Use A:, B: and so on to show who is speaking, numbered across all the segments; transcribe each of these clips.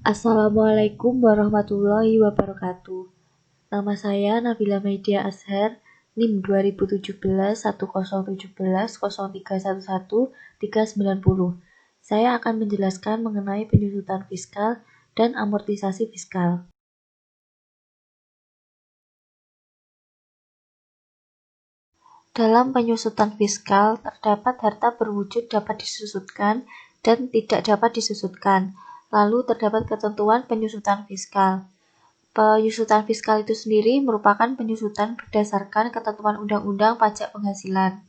A: Assalamualaikum warahmatullahi wabarakatuh. Nama saya Nabila Maidia Azhar, NIM 2017 1017 0311 390. Saya akan menjelaskan mengenai penyusutan fiskal dan amortisasi fiskal. Dalam penyusutan fiskal, terdapat harta berwujud dapat disusutkan dan tidak dapat disusutkan. Lalu terdapat ketentuan penyusutan fiskal. Penyusutan fiskal itu sendiri merupakan penyusutan berdasarkan ketentuan Undang-Undang Pajak Penghasilan.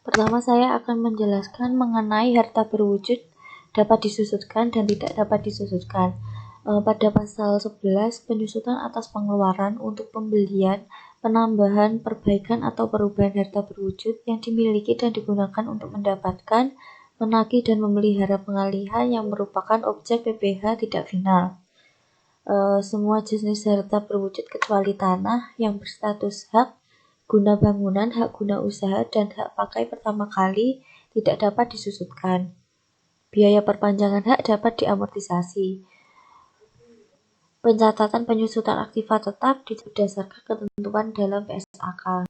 A: Pertama, saya akan menjelaskan mengenai harta berwujud dapat disusutkan dan tidak dapat disusutkan. Pada pasal 11, penyusutan atas pengeluaran untuk pembelian, penambahan, perbaikan atau perubahan harta berwujud yang dimiliki dan digunakan untuk mendapatkan, menagih dan memelihara pengalihan yang merupakan objek PPh tidak final. Semua jenis harta berwujud kecuali tanah yang berstatus hak guna bangunan, hak guna usaha, dan hak pakai pertama kali tidak dapat disusutkan. Biaya perpanjangan hak dapat diamortisasi. Pencatatan penyusutan aktiva tetap berdasarkan ketentuan dalam PSAK.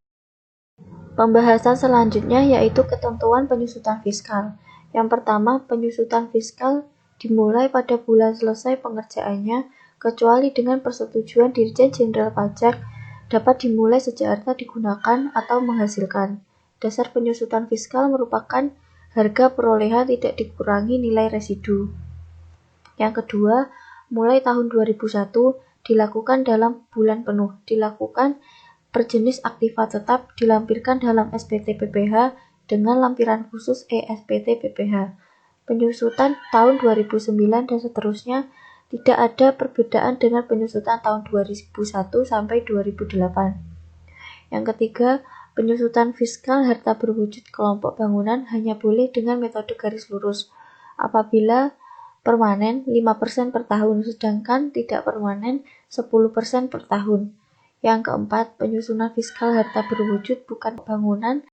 A: Pembahasan selanjutnya yaitu ketentuan penyusutan fiskal. Yang pertama, penyusutan fiskal dimulai pada bulan selesai pengerjaannya, kecuali dengan persetujuan Dirjen Jenderal Pajak, dapat dimulai sejak harta digunakan atau menghasilkan. Dasar penyusutan fiskal merupakan harga perolehan tidak dikurangi nilai residu. Yang kedua, mulai tahun 2001 dilakukan dalam bulan penuh, dilakukan berjenis aktiva tetap dilampirkan dalam SPT PPh dengan lampiran khusus ESPT PPh. Penyusutan tahun 2009 dan seterusnya tidak ada perbedaan dengan penyusutan tahun 2001 sampai 2008. Yang ketiga, penyusutan fiskal harta berwujud kelompok bangunan hanya boleh dengan metode garis lurus. Apabila permanen 5% per tahun, sedangkan tidak permanen 10% per tahun. Yang keempat, penyusunan fiskal harta berwujud bukan bangunan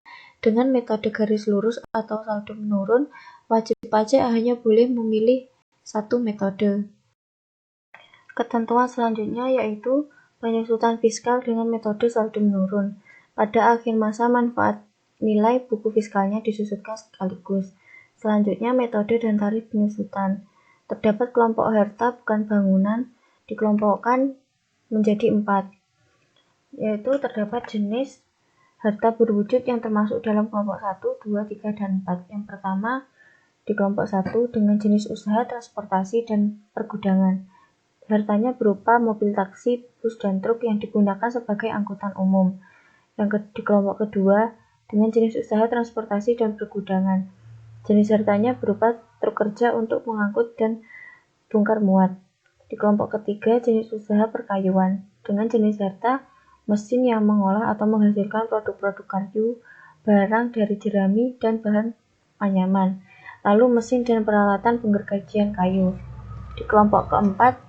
A: dengan metode garis lurus atau saldo menurun, wajib pajak hanya boleh memilih satu metode. Ketentuan selanjutnya yaitu penyusutan fiskal dengan metode saldo menurun. Pada akhir masa manfaat nilai buku fiskalnya disusutkan sekaligus. Selanjutnya metode dan tarif penyusutan. Terdapat kelompok harta bukan bangunan dikelompokkan menjadi 4, yaitu terdapat jenis harta berwujud yang termasuk dalam kelompok 1, 2, 3, dan 4. Yang pertama, di kelompok 1 dengan jenis usaha, transportasi, dan pergudangan. Hartanya berupa mobil taksi, bus, dan truk yang digunakan sebagai angkutan umum. Di kelompok kedua dengan jenis usaha, transportasi, dan pergudangan. Jenis hartanya berupa truk kerja untuk mengangkut dan bongkar muat. Di kelompok ketiga jenis usaha perkayuan dengan jenis harta mesin yang mengolah atau menghasilkan produk-produk kayu, barang dari jerami, dan bahan anyaman, lalu mesin dan peralatan penggergajian kayu. Di kelompok keempat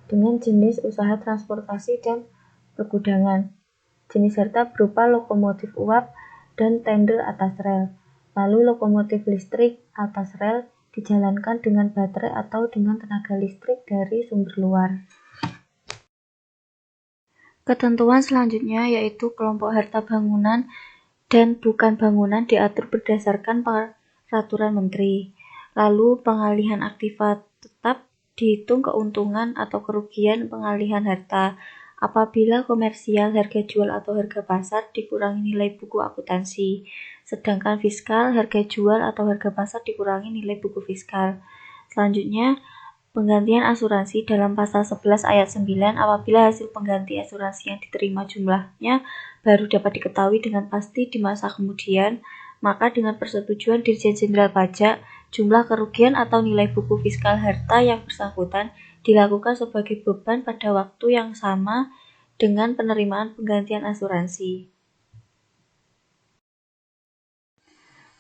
A: dengan jenis usaha transportasi dan pergudangan. Jenis harta berupa lokomotif uap dan tender atas rel, lalu lokomotif listrik atas rel dijalankan dengan baterai atau dengan tenaga listrik dari sumber luar. Ketentuan selanjutnya yaitu kelompok harta bangunan dan bukan bangunan diatur berdasarkan peraturan menteri. Lalu pengalihan aktiva tetap dihitung keuntungan atau kerugian pengalihan harta apabila komersial, harga jual atau harga pasar dikurangi nilai buku akuntansi, sedangkan fiskal, harga jual atau harga pasar dikurangi nilai buku fiskal. Selanjutnya, penggantian asuransi dalam pasal 11 ayat 9 apabila hasil pengganti asuransi yang diterima jumlahnya baru dapat diketahui dengan pasti di masa kemudian, maka dengan persetujuan Dirjen Jenderal Pajak, jumlah kerugian atau nilai buku fiskal harta yang bersangkutan dilakukan sebagai beban pada waktu yang sama dengan penerimaan penggantian asuransi.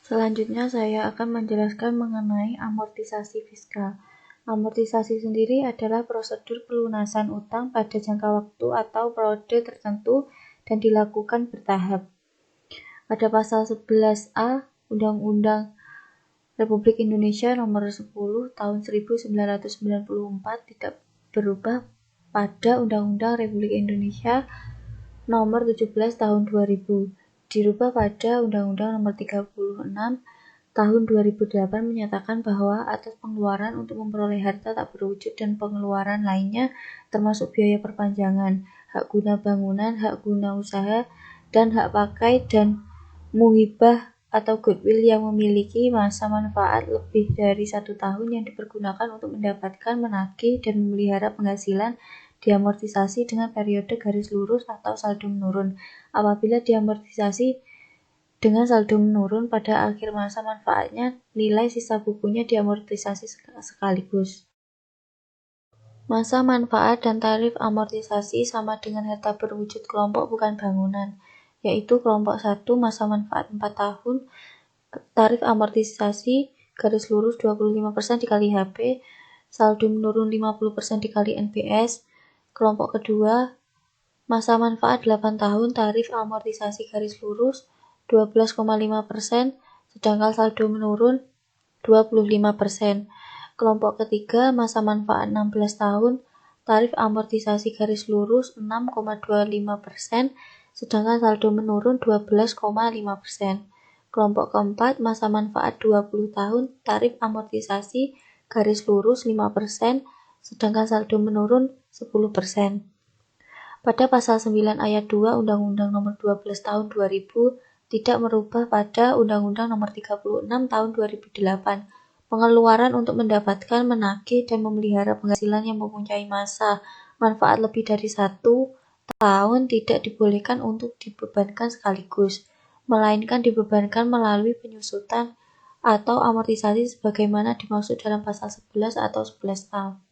A: Selanjutnya saya akan menjelaskan mengenai amortisasi fiskal. Amortisasi sendiri adalah prosedur pelunasan utang pada jangka waktu atau periode tertentu dan dilakukan bertahap. Pada pasal 11A Undang-Undang Republik Indonesia Nomor 10 Tahun 1994 tidak berubah pada Undang-Undang Republik Indonesia Nomor 17 Tahun 2000, dirubah pada Undang-Undang Nomor 36 Tahun 2008 menyatakan bahwa atas pengeluaran untuk memperoleh harta tak berwujud dan pengeluaran lainnya termasuk biaya perpanjangan, hak guna bangunan, hak guna usaha, dan hak pakai dan muhibah atau goodwill yang memiliki masa manfaat lebih dari 1 tahun yang dipergunakan untuk mendapatkan, menagih, dan memelihara penghasilan diamortisasi dengan periode garis lurus atau saldo menurun. Apabila diamortisasi dengan saldo menurun pada akhir masa manfaatnya, nilai sisa bukunya diamortisasi sekaligus. Masa manfaat dan tarif amortisasi sama dengan harta berwujud kelompok bukan bangunan, yaitu kelompok 1 masa manfaat 4 tahun, tarif amortisasi garis lurus 25% dikali HP, saldo menurun 50% dikali NBS. Kelompok kedua, masa manfaat 8 tahun, tarif amortisasi garis lurus 12,5%, sedangkan saldo menurun 25%. Kelompok ketiga, masa manfaat 16 tahun, tarif amortisasi garis lurus 6,25%, sedangkan saldo menurun 12,5%. Kelompok keempat, masa manfaat 20 tahun, tarif amortisasi garis lurus 5%, sedangkan saldo menurun 10%. Pada pasal 9 ayat 2 Undang-Undang Nomor 12 Tahun 2000 tidak merubah pada Undang-Undang Nomor 36 Tahun 2008. Pengeluaran untuk mendapatkan, menagih, dan memelihara penghasilan yang mempunyai masa manfaat lebih dari 1 tahun tidak dibolehkan untuk dibebankan sekaligus, melainkan dibebankan melalui penyusutan atau amortisasi sebagaimana dimaksud dalam pasal 11 atau 11A.